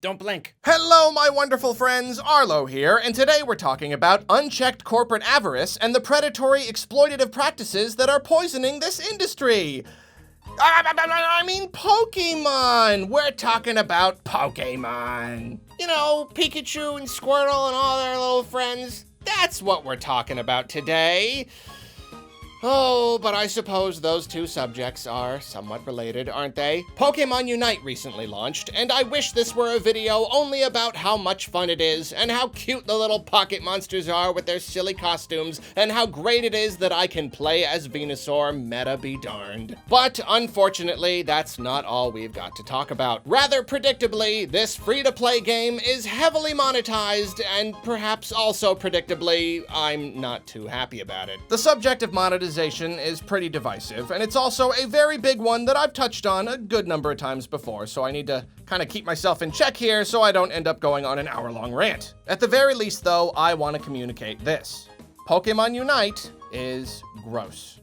Don't blink. Hello, my wonderful friends, Arlo here, and today we're talking about unchecked corporate avarice and the predatory exploitative practices that are poisoning this industry. I mean Pokemon! We're talking about Pokemon. You know, Pikachu and Squirtle and all their little friends. That's what we're talking about today. Oh, but I suppose those two subjects are somewhat related, aren't they? Pokémon Unite recently launched, and I wish this were a video only about how much fun it is, and how cute the little pocket monsters are with their silly costumes, and how great it is that I can play as Venusaur, meta be darned. But unfortunately, that's not all we've got to talk about. Rather predictably, this free-to-play game is heavily monetized, and perhaps also predictably, I'm not too happy about it. The subject of monetization is pretty divisive, and it's also a very big one that I've touched on a good number of times before, so I need to kind of keep myself in check here so I don't end up going on an hour-long rant. At the very least, though, I want to communicate this. Pokémon Unite is gross.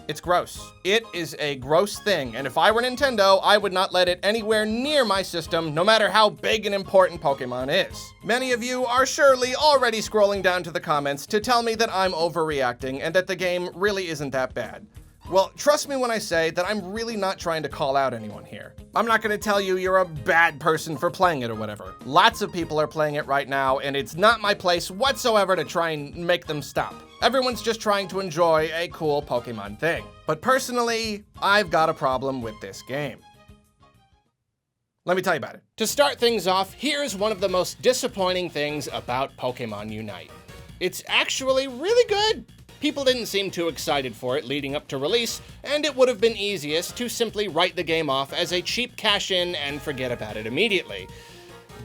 It's gross. It is a gross thing, and if I were Nintendo, I would not let it anywhere near my system, no matter how big and important Pokemon is. Many of you are surely already scrolling down to the comments to tell me that I'm overreacting and that the game really isn't that bad. Well, trust me when I say that I'm really not trying to call out anyone here. I'm not gonna tell you you're a bad person for playing it or whatever. Lots of people are playing it right now, and it's not my place whatsoever to try and make them stop. Everyone's just trying to enjoy a cool Pokemon thing. But personally, I've got a problem with this game. Let me tell you about it. To start things off, here's one of the most disappointing things about Pokémon Unite. It's actually really good. People didn't seem too excited for it leading up to release, and it would have been easiest to simply write the game off as a cheap cash-in and forget about it immediately.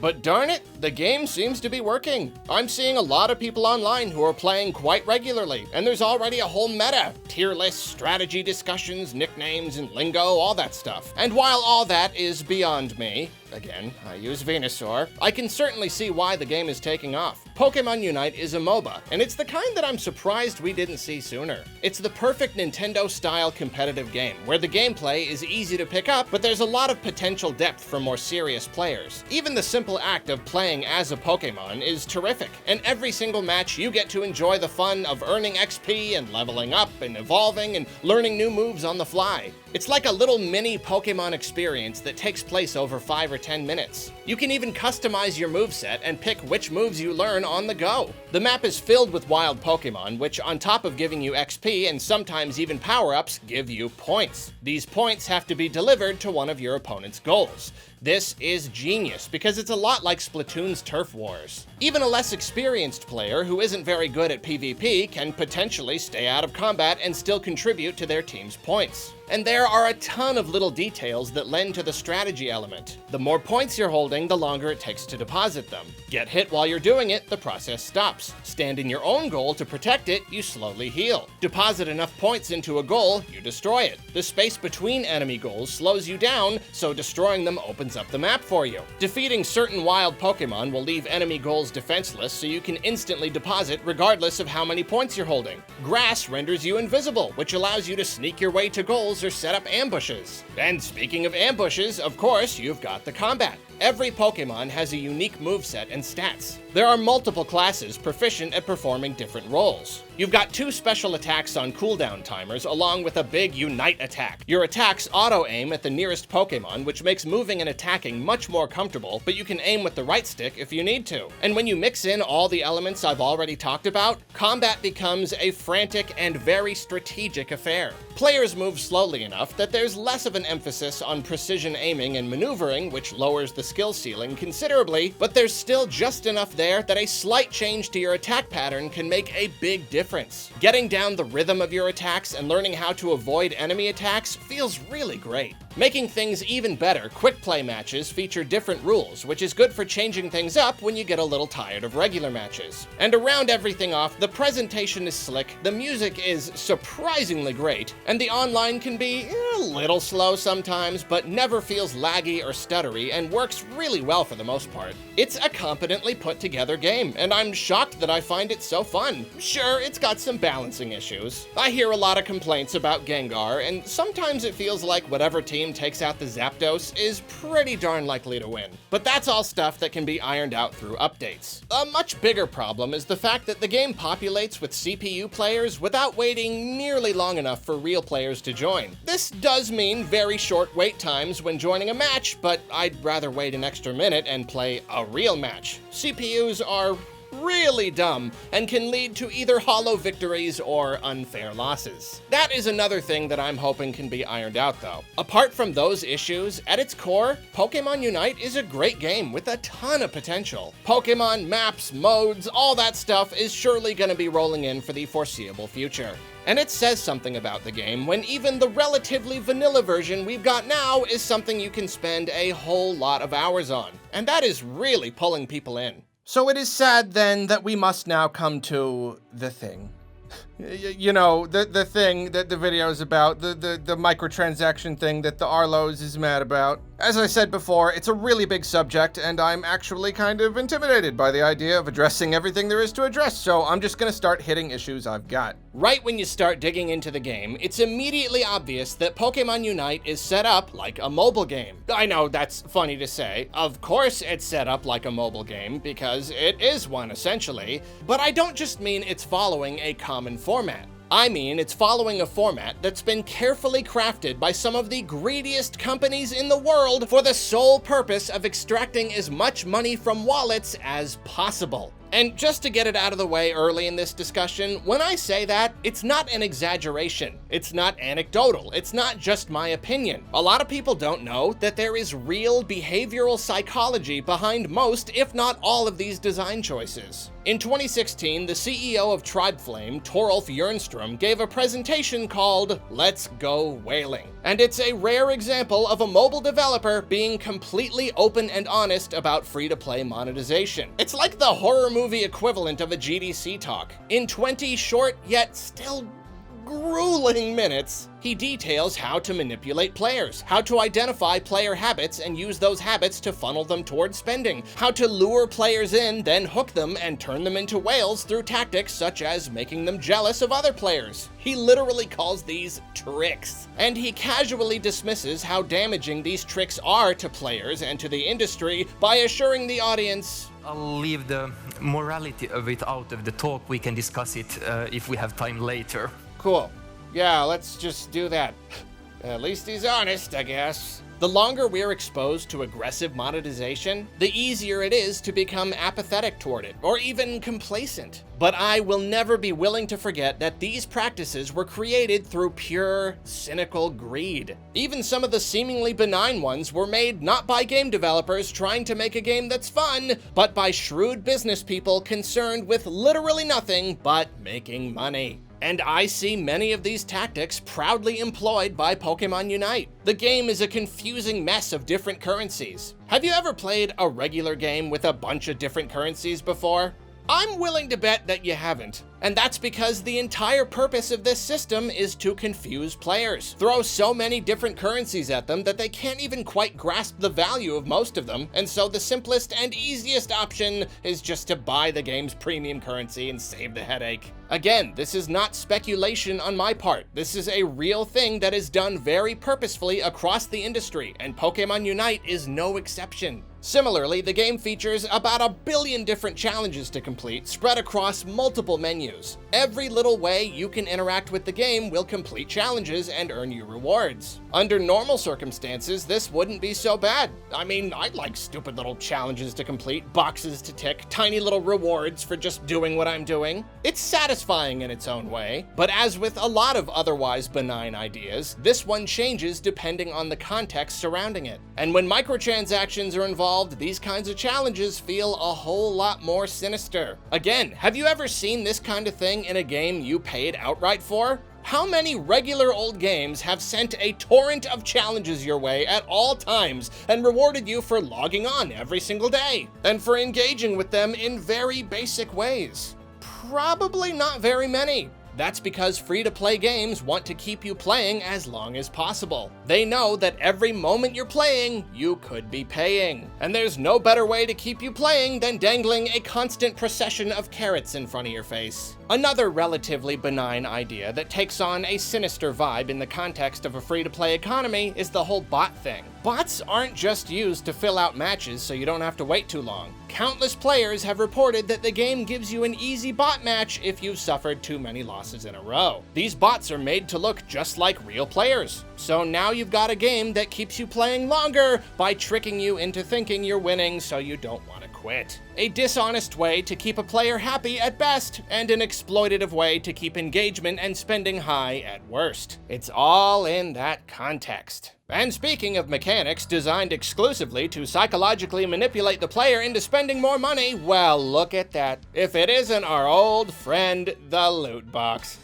But darn it, the game seems to be working. I'm seeing a lot of people online who are playing quite regularly, and there's already a whole meta. Tier lists, strategy discussions, nicknames, and lingo, all that stuff. And while all that is beyond me, again, I use Venusaur, I can certainly see why the game is taking off. Pokémon Unite is a MOBA, and it's the kind that I'm surprised we didn't see sooner. It's the perfect Nintendo-style competitive game, where the gameplay is easy to pick up, but there's a lot of potential depth for more serious players. Even the simple act of playing as a Pokémon is terrific, and every single match you get to enjoy the fun of earning XP and leveling up and evolving and learning new moves on the fly. It's like a little mini Pokémon experience that takes place over 5 or 10 minutes. You can even customize your moveset and pick which moves you learn on the go. The map is filled with wild Pokémon, which on top of giving you XP and sometimes even power-ups, give you points. These points have to be delivered to one of your opponent's goals. This is genius because it's a lot like Splatoon's Turf Wars. Even a less experienced player who isn't very good at PvP can potentially stay out of combat and still contribute to their team's points. And there are a ton of little details that lend to the strategy element. The more points you're holding, the longer it takes to deposit them. Get hit while you're doing it, the process stops. Stand in your own goal to protect it, you slowly heal. Deposit enough points into a goal, you destroy it. The space between enemy goals slows you down, so destroying them opens up the map for you. Defeating certain wild Pokemon will leave enemy goals defenseless, so you can instantly deposit regardless of how many points you're holding. Grass renders you invisible, which allows you to sneak your way to goals or set up ambushes. And speaking of ambushes, of course, you've got the combat. Every Pokemon has a unique moveset and stats. There are multiple classes proficient at performing different roles. You've got 2 special attacks on cooldown timers along with a big Unite attack. Your attacks auto-aim at the nearest Pokemon, which makes moving and attacking much more comfortable, but you can aim with the right stick if you need to. And when you mix in all the elements I've already talked about, combat becomes a frantic and very strategic affair. Players move slowly enough that there's less of an emphasis on precision aiming and maneuvering, which lowers the skill ceiling considerably, but there's still just enough there that a slight change to your attack pattern can make a big difference. Getting down the rhythm of your attacks and learning how to avoid enemy attacks feels really great. Making things even better, quick play matches feature different rules, which is good for changing things up when you get a little tired of regular matches. And to round everything off, the presentation is slick, the music is surprisingly great, And the online can be a little slow sometimes, but never feels laggy or stuttery and works really well for the most part. It's a competently put together game, and I'm shocked that I find it so fun. Sure, it's got some balancing issues. I hear a lot of complaints about Gengar, and sometimes it feels like whatever team takes out the Zapdos is pretty darn likely to win. But that's all stuff that can be ironed out through updates. A much bigger problem is the fact that the game populates with CPU players without waiting nearly long enough for real players to join. This does mean very short wait times when joining a match, but I'd rather wait an extra minute and play a real match. CPUs are really dumb and can lead to either hollow victories or unfair losses. That is another thing that I'm hoping can be ironed out though. Apart from those issues, at its core, Pokémon Unite is a great game with a ton of potential. Pokémon, maps, modes, all that stuff is surely going to be rolling in for the foreseeable future. And it says something about the game when even the relatively vanilla version we've got now is something you can spend a whole lot of hours on. And that is really pulling people in. So it is sad then that we must now come to the thing. You know, the thing that the video is about, the microtransaction thing that the Arlos is mad about. As I said before, it's a really big subject, and I'm actually kind of intimidated by the idea of addressing everything there is to address, so I'm just gonna start hitting issues I've got. Right when you start digging into the game, it's immediately obvious that Pokémon Unite is set up like a mobile game. I know that's funny to say. Of course it's set up like a mobile game, because it is one essentially, but I don't just mean it's following a common format. I mean, it's following a format that's been carefully crafted by some of the greediest companies in the world for the sole purpose of extracting as much money from wallets as possible. And just to get it out of the way early in this discussion, when I say that, it's not an exaggeration. It's not anecdotal. It's not just my opinion. A lot of people don't know that there is real behavioral psychology behind most, if not all, of these design choices. In 2016, the CEO of Tribeflame, Torolf Jernstrom, gave a presentation called Let's Go Whaling. And it's a rare example of a mobile developer being completely open and honest about free-to-play monetization. It's like the horror movie equivalent of a GDC talk. In 20 short, yet still grueling minutes, he details how to manipulate players, how to identify player habits and use those habits to funnel them towards spending, how to lure players in, then hook them and turn them into whales through tactics such as making them jealous of other players. He literally calls these tricks. And he casually dismisses how damaging these tricks are to players and to the industry by assuring the audience, I'll leave the morality of it out of the talk. We can discuss it if we have time later. Cool. Yeah, let's just do that. At least he's honest, I guess. The longer we're exposed to aggressive monetization, the easier it is to become apathetic toward it, or even complacent. But I will never be willing to forget that these practices were created through pure, cynical greed. Even some of the seemingly benign ones were made not by game developers trying to make a game that's fun, but by shrewd business people concerned with literally nothing but making money. And I see many of these tactics proudly employed by Pokémon Unite. The game is a confusing mess of different currencies. Have you ever played a regular game with a bunch of different currencies before? I'm willing to bet that you haven't. And that's because the entire purpose of this system is to confuse players. Throw so many different currencies at them that they can't even quite grasp the value of most of them, and so the simplest and easiest option is just to buy the game's premium currency and save the headache. Again, this is not speculation on my part. This is a real thing that is done very purposefully across the industry, and Pokémon Unite is no exception. Similarly, the game features about 1 billion different challenges to complete, spread across multiple menus. Every little way you can interact with the game will complete challenges and earn you rewards. Under normal circumstances, this wouldn't be so bad. I mean, I'd like stupid little challenges to complete, boxes to tick, tiny little rewards for just doing what I'm doing. It's satisfying in its own way, but as with a lot of otherwise benign ideas, this one changes depending on the context surrounding it. And when microtransactions are involved, these kinds of challenges feel a whole lot more sinister. Again, have you ever seen this kind of thing in a game you paid outright for? How many regular old games have sent a torrent of challenges your way at all times and rewarded you for logging on every single day and for engaging with them in very basic ways? Probably not very many. That's because free-to-play games want to keep you playing as long as possible. They know that every moment you're playing, you could be paying. And there's no better way to keep you playing than dangling a constant procession of carrots in front of your face. Another relatively benign idea that takes on a sinister vibe in the context of a free-to-play economy is the whole bot thing. Bots aren't just used to fill out matches so you don't have to wait too long. Countless players have reported that the game gives you an easy bot match if you've suffered too many losses in a row. These bots are made to look just like real players. So now you've got a game that keeps you playing longer by tricking you into thinking you're winning so you don't want to quit. A dishonest way to keep a player happy at best, and an exploitative way to keep engagement and spending high at worst. It's all in that context. And speaking of mechanics designed exclusively to psychologically manipulate the player into spending more money, well, look at that. If it isn't our old friend, the loot box.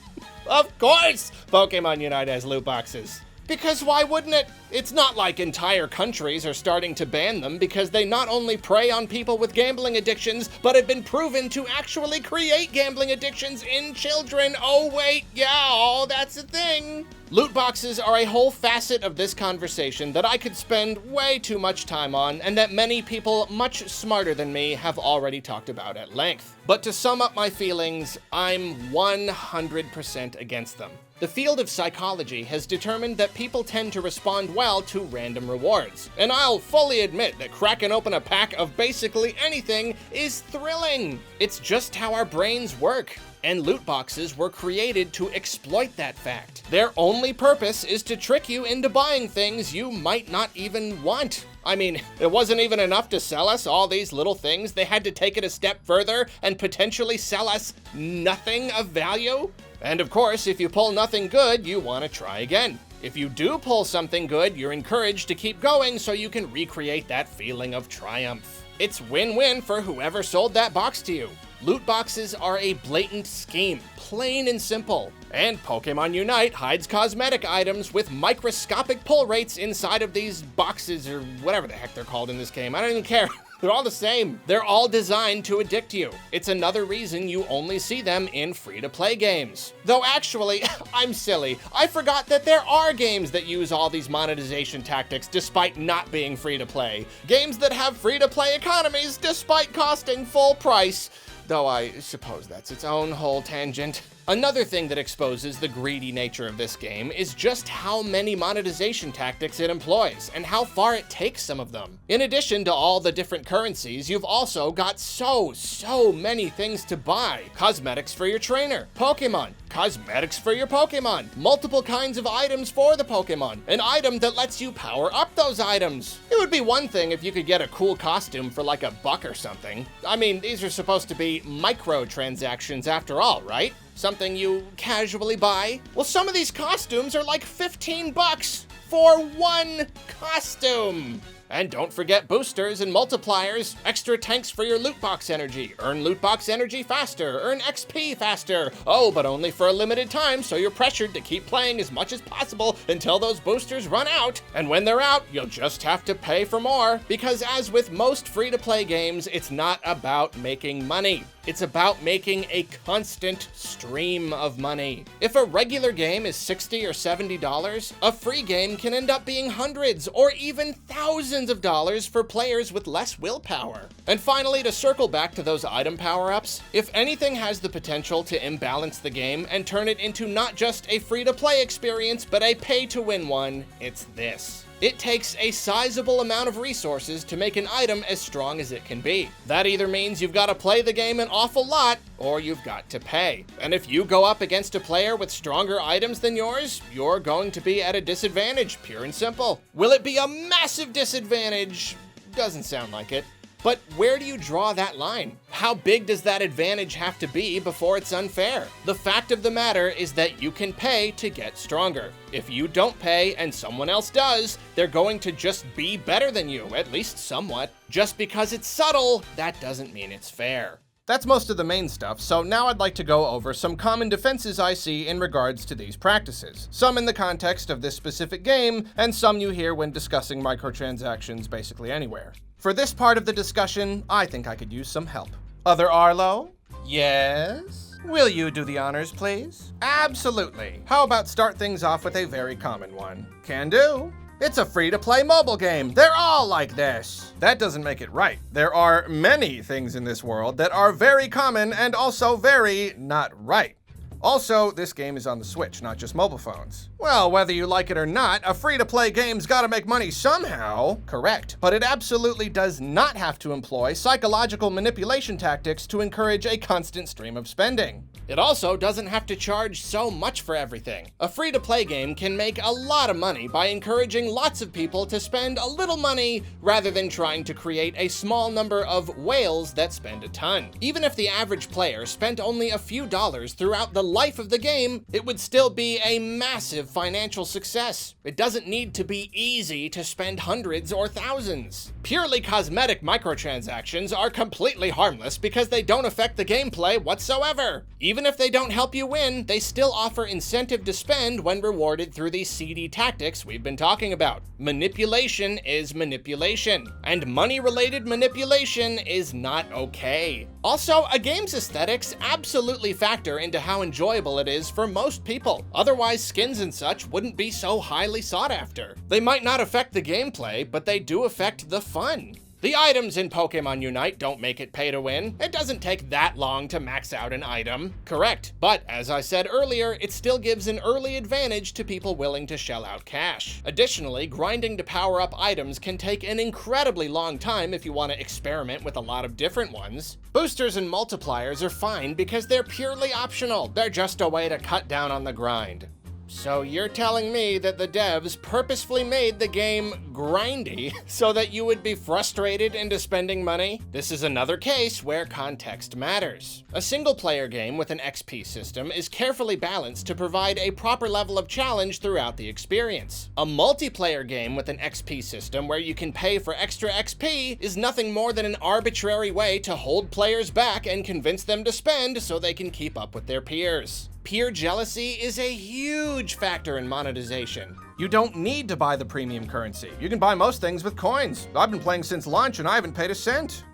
Of course, Pokémon Unite has loot boxes. Because why wouldn't it? It's not like entire countries are starting to ban them because they not only prey on people with gambling addictions, but have been proven to actually create gambling addictions in children. Oh wait, yeah, that's a thing. Loot boxes are a whole facet of this conversation that I could spend way too much time on, and that many people much smarter than me have already talked about at length. But to sum up my feelings, I'm 100% against them. The field of psychology has determined that people tend to respond well to random rewards. And I'll fully admit that cracking open a pack of basically anything is thrilling. It's just how our brains work. And loot boxes were created to exploit that fact. Their only purpose is to trick you into buying things you might not even want. I mean, it wasn't even enough to sell us all these little things. They had to take it a step further and potentially sell us nothing of value. And of course, if you pull nothing good, you want to try again. If you do pull something good, you're encouraged to keep going so you can recreate that feeling of triumph. It's win-win for whoever sold that box to you. Loot boxes are a blatant scheme, plain and simple. And Pokémon Unite hides cosmetic items with microscopic pull rates inside of these boxes, or whatever the heck they're called in this game. I don't even care. They're all the same. They're all designed to addict you. It's another reason you only see them in free-to-play games. Though actually, I'm silly. I forgot that there are games that use all these monetization tactics despite not being free-to-play. Games that have free-to-play economies despite costing full price. Though I suppose that's its own whole tangent. Another thing that exposes the greedy nature of this game is just how many monetization tactics it employs, and how far it takes some of them. In addition to all the different currencies, you've also got so many things to buy. Cosmetics for your trainer, Pokemon, cosmetics for your Pokemon, multiple kinds of items for the Pokemon, an item that lets you power up those items. It would be one thing if you could get a cool costume for like $1 or something. I mean, these are supposed to be microtransactions after all, right? Something you casually buy. Well, some of these costumes are like $15 for one costume. And don't forget boosters and multipliers, extra tanks for your loot box energy, earn loot box energy faster, earn XP faster. Oh, but only for a limited time, so you're pressured to keep playing as much as possible until those boosters run out. And when they're out, you'll just have to pay for more. Because as with most free-to-play games, it's not about making money. It's about making a constant stream of money. If a regular game is $60 or $70, a free game can end up being hundreds or even thousands of dollars for players with less willpower. And finally, to circle back to those item power-ups, if anything has the potential to imbalance the game and turn it into not just a free-to-play experience, but a pay-to-win one, it's this. It takes a sizable amount of resources to make an item as strong as it can be. That either means you've got to play the game an awful lot, or you've got to pay. And if you go up against a player with stronger items than yours, you're going to be at a disadvantage, pure and simple. Will it be a massive disadvantage? Doesn't sound like it. But where do you draw that line? How big does that advantage have to be before it's unfair? The fact of the matter is that you can pay to get stronger. If you don't pay and someone else does, they're going to just be better than you, at least somewhat. Just because it's subtle, that doesn't mean it's fair. That's most of the main stuff, so now I'd like to go over some common defenses I see in regards to these practices. Some in the context of this specific game, and some you hear when discussing microtransactions basically anywhere. For this part of the discussion, I think I could use some help. Other Arlo? Yes? Will you do the honors, please? Absolutely. How about start things off with a very common one? Can do. It's a free-to-play mobile game. They're all like this. That doesn't make it right. There are many things in this world that are very common and also very not right. Also, this game is on the Switch, not just mobile phones. Well, whether you like it or not, a free-to-play game's gotta make money somehow. Correct. But it absolutely does not have to employ psychological manipulation tactics to encourage a constant stream of spending. It also doesn't have to charge so much for everything. A free-to-play game can make a lot of money by encouraging lots of people to spend a little money rather than trying to create a small number of whales that spend a ton. Even if the average player spent only a few dollars throughout the life of the game, it would still be a massive financial success. It doesn't need to be easy to spend hundreds or thousands. Purely cosmetic microtransactions are completely harmless because they don't affect the gameplay whatsoever. Even if they don't help you win, they still offer incentive to spend when rewarded through these seedy tactics we've been talking about. Manipulation is manipulation, and money-related manipulation is not okay. Also, a game's aesthetics absolutely factor into how enjoyable it is for most people. Otherwise, skins and such wouldn't be so highly sought after. They might not affect the gameplay, but they do affect the fun. The items in Pokémon Unite don't make it pay to win. It doesn't take that long to max out an item. Correct. But as I said earlier, it still gives an early advantage to people willing to shell out cash. Additionally, grinding to power up items can take an incredibly long time if you want to experiment with a lot of different ones. Boosters and multipliers are fine because they're purely optional. They're just a way to cut down on the grind. So you're telling me that the devs purposefully made the game grindy so that you would be frustrated into spending money? This is another case where context matters. A single-player game with an XP system is carefully balanced to provide a proper level of challenge throughout the experience. A multiplayer game with an XP system where you can pay for extra XP is nothing more than an arbitrary way to hold players back and convince them to spend so they can keep up with their peers. Peer jealousy is a huge factor in monetization. You don't need to buy the premium currency. You can buy most things with coins. I've been playing since launch and I haven't paid a cent.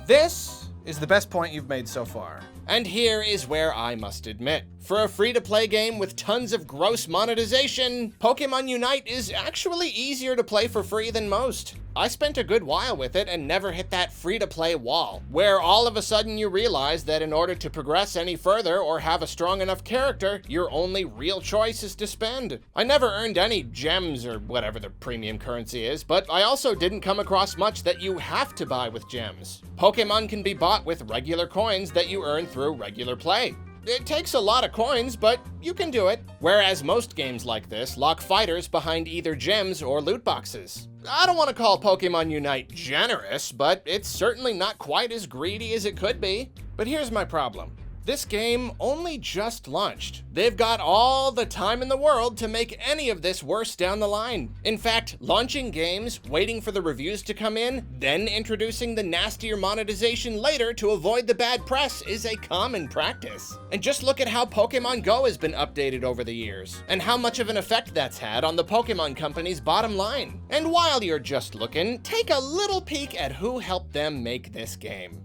This is the best point you've made so far. And here is where I must admit. For a free-to-play game with tons of gross monetization, Pokémon Unite is actually easier to play for free than most. I spent a good while with it and never hit that free-to-play wall, where all of a sudden you realize that in order to progress any further or have a strong enough character, your only real choice is to spend. I never earned any gems or whatever the premium currency is, but I also didn't come across much that you have to buy with gems. Pokémon can be bought with regular coins that you earn through regular play. It takes a lot of coins, but you can do it. Whereas most games like this lock fighters behind either gems or loot boxes. I don't want to call Pokémon Unite generous, but it's certainly not quite as greedy as it could be. But here's my problem. This game only just launched. They've got all the time in the world to make any of this worse down the line. In fact, launching games, waiting for the reviews to come in, then introducing the nastier monetization later to avoid the bad press is a common practice. And just look at how Pokémon Go has been updated over the years, and how much of an effect that's had on the Pokémon company's bottom line. And while you're just looking, take a little peek at who helped them make this game.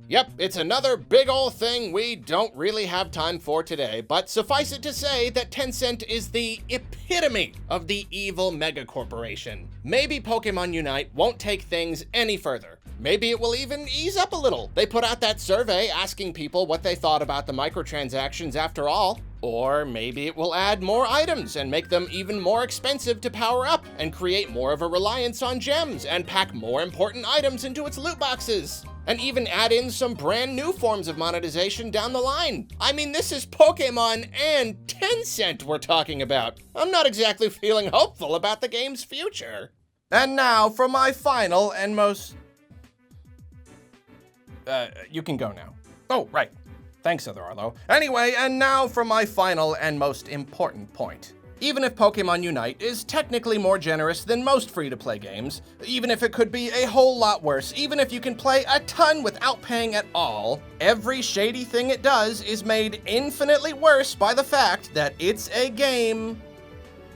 Yep, it's another big ol' thing we don't really have time for today, but suffice it to say that Tencent is the epitome of the evil megacorporation. Maybe Pokémon Unite won't take things any further. Maybe it will even ease up a little. They put out that survey asking people what they thought about the microtransactions after all. Or maybe it will add more items and make them even more expensive to power up and create more of a reliance on gems and pack more important items into its loot boxes. And even add in some brand new forms of monetization down the line. I mean, this is Pokémon and Tencent we're talking about. I'm not exactly feeling hopeful about the game's future. And now for my final and most... you can go now. Oh, right. Thanks, Other Arlo. Anyway, and now for my final and most important point. Even if Pokémon Unite is technically more generous than most free-to-play games, even if it could be a whole lot worse, even if you can play a ton without paying at all, every shady thing it does is made infinitely worse by the fact that it's a game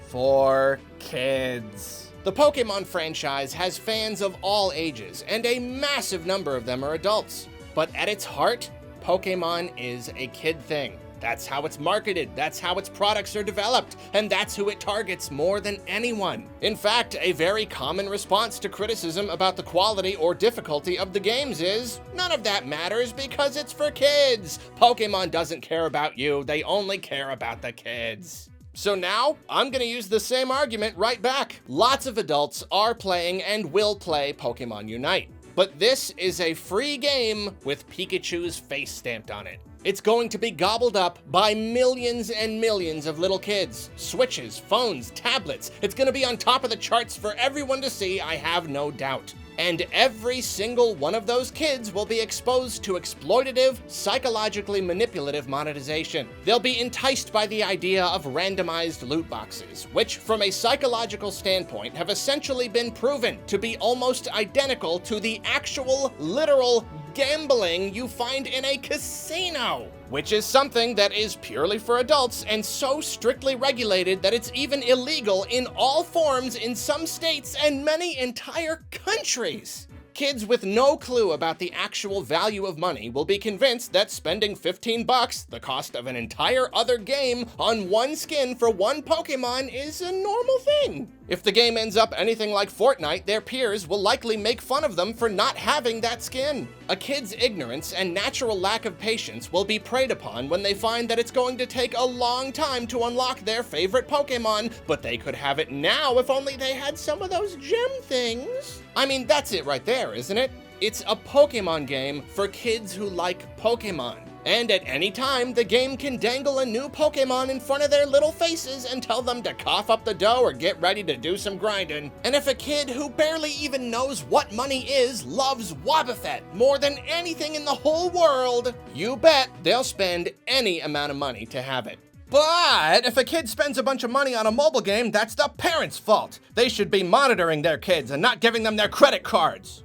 for kids. The Pokémon franchise has fans of all ages, and a massive number of them are adults. But at its heart, Pokémon is a kid thing. That's how it's marketed, that's how its products are developed, and that's who it targets more than anyone. In fact, a very common response to criticism about the quality or difficulty of the games is, none of that matters because it's for kids. Pokémon doesn't care about you, they only care about the kids. So now, I'm gonna use the same argument right back. Lots of adults are playing and will play Pokémon Unite. But this is a free game with Pikachu's face stamped on it. It's going to be gobbled up by millions and millions of little kids. Switches, phones, tablets. It's gonna be on top of the charts for everyone to see, I have no doubt. And every single one of those kids will be exposed to exploitative, psychologically manipulative monetization. They'll be enticed by the idea of randomized loot boxes, which from a psychological standpoint have essentially been proven to be almost identical to the actual, literal gambling you find in a casino, which is something that is purely for adults and so strictly regulated that it's even illegal in all forms in some states and many entire countries. Kids with no clue about the actual value of money will be convinced that spending 15 bucks, the cost of an entire other game, on one skin for one Pokemon is a normal thing. If the game ends up anything like Fortnite, their peers will likely make fun of them for not having that skin. A kid's ignorance and natural lack of patience will be preyed upon when they find that it's going to take a long time to unlock their favorite Pokemon, but they could have it now if only they had some of those gem things. I mean, that's it right there, isn't it? It's a Pokemon game for kids who like Pokemon. And at any time, the game can dangle a new Pokemon in front of their little faces and tell them to cough up the dough or get ready to do some grinding. And if a kid who barely even knows what money is loves Wobbuffet more than anything in the whole world, you bet they'll spend any amount of money to have it. But if a kid spends a bunch of money on a mobile game, that's the parents' fault. They should be monitoring their kids and not giving them their credit cards.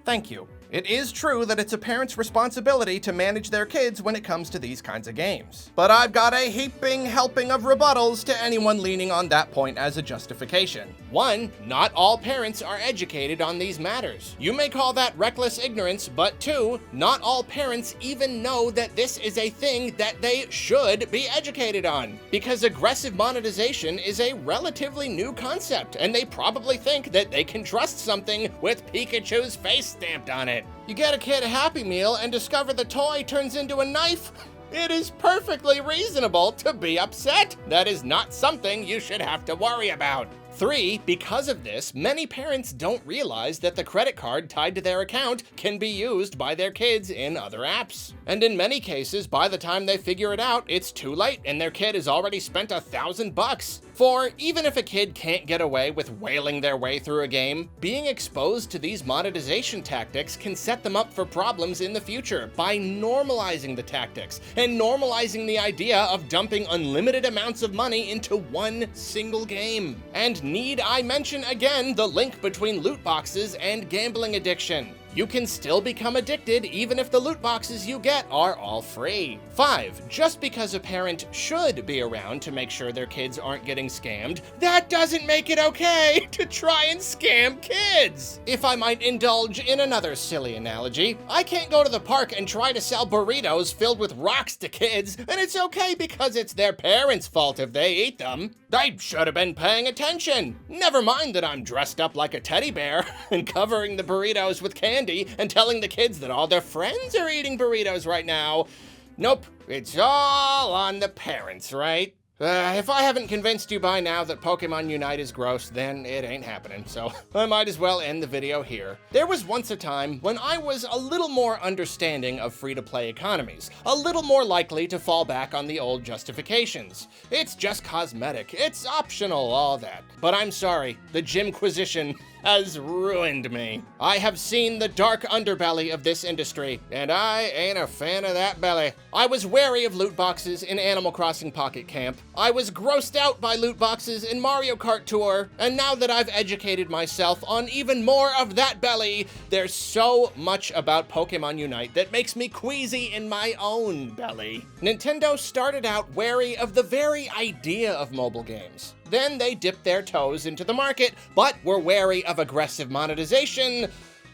Thank you. It is true that it's a parent's responsibility to manage their kids when it comes to these kinds of games. But I've got a heaping helping of rebuttals to anyone leaning on that point as a justification. One, not all parents are educated on these matters. You may call that reckless ignorance, but two, not all parents even know that this is a thing that they should be educated on. Because aggressive monetization is a relatively new concept, and they probably think that they can trust something with Pikachu's face stamped on it. You get a kid a Happy Meal and discover the toy turns into a knife. It is perfectly reasonable to be upset. That is not something you should have to worry about. 3, because of this, many parents don't realize that the credit card tied to their account can be used by their kids in other apps. And in many cases, by the time they figure it out, it's too late and their kid has already spent $1,000. 4, even if a kid can't get away with whaling their way through a game, being exposed to these monetization tactics can set them up for problems in the future by normalizing the tactics and normalizing the idea of dumping unlimited amounts of money into one single game. And need I mention again the link between loot boxes and gambling addiction? You can still become addicted even if the loot boxes you get are all free. 5, just because a parent should be around to make sure their kids aren't getting scammed, that doesn't make it okay to try and scam kids. If I might indulge in another silly analogy, I can't go to the park and try to sell burritos filled with rocks to kids, and it's okay because it's their parents' fault if they eat them. They should have been paying attention. Never mind that I'm dressed up like a teddy bear and covering the burritos with candy and telling the kids that all their friends are eating burritos right now. Nope, it's all on the parents, right? If I haven't convinced you by now that Pokémon Unite is gross, then it ain't happening, so I might as well end the video here. There was once a time when I was a little more understanding of free-to-play economies, a little more likely to fall back on the old justifications. It's just cosmetic, it's optional, all that. But I'm sorry, the Gymquisition has ruined me. I have seen the dark underbelly of this industry, and I ain't a fan of that belly. I was wary of loot boxes in Animal Crossing Pocket Camp. I was grossed out by loot boxes in Mario Kart Tour, and now that I've educated myself on even more of that belly, there's so much about Pokémon Unite that makes me queasy in my own belly. Nintendo started out wary of the very idea of mobile games. Then they dipped their toes into the market, but were wary of aggressive monetization,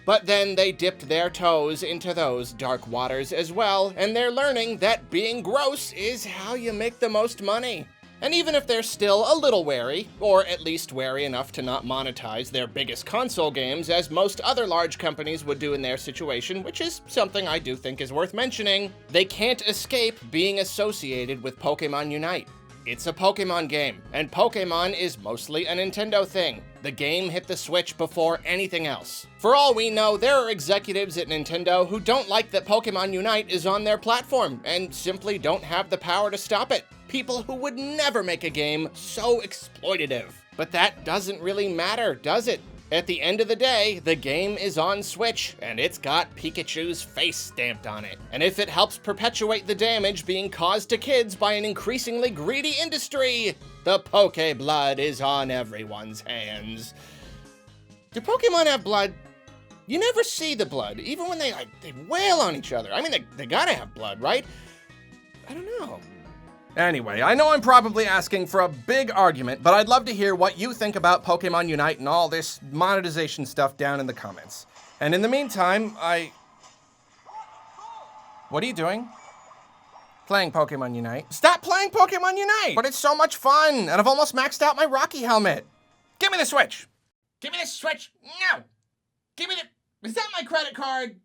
But then they dipped their toes into those dark waters as well, and they're learning that being gross is how you make the most money. And even if they're still a little wary, or at least wary enough to not monetize their biggest console games as most other large companies would do in their situation, which is something I do think is worth mentioning, they can't escape being associated with Pokémon Unite. It's a Pokémon game, and Pokémon is mostly a Nintendo thing. The game hit the Switch before anything else. For all we know, there are executives at Nintendo who don't like that Pokémon Unite is on their platform, and simply don't have the power to stop it. People who would never make a game so exploitative. But that doesn't really matter, does it? At the end of the day, the game is on Switch, and it's got Pikachu's face stamped on it. And if it helps perpetuate the damage being caused to kids by an increasingly greedy industry, the Poke blood is on everyone's hands. Do Pokemon have blood? You never see the blood, even when they wail on each other. I mean, they gotta have blood, right? I don't know. Anyway, I know I'm probably asking for a big argument, but I'd love to hear what you think about Pokémon Unite and all this monetization stuff down in the comments. And in the meantime, What are you doing? Playing Pokémon Unite. Stop playing Pokémon Unite! But it's so much fun, and I've almost maxed out my Rocky helmet. Give me the Switch! Give me the Switch! No! Give me the... Is that my credit card?